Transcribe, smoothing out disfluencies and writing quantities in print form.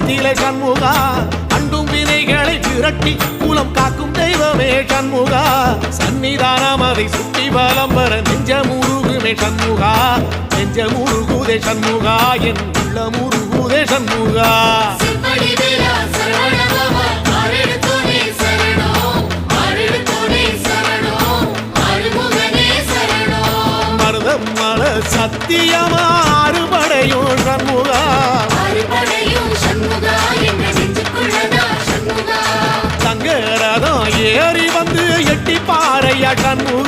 குலத்திலே சண்முகா அண்டும் வினைகளை விரட்டி குலம் காக்கும் தெய்வமே சண்முகா சன்னிதானம் அதை சுற்றி பலம் வர நெஞ்சமுருகுமே சண்முகா நெஞ்சமுருகுதே சண்முகா என் உள்ளமுருகுதே சண்முகா மருதம் மல சத்தியமா அறுபடையும் சண்முகா தங்கரதம் ஏறி வந்து எட்டி பாறையா சண்முகா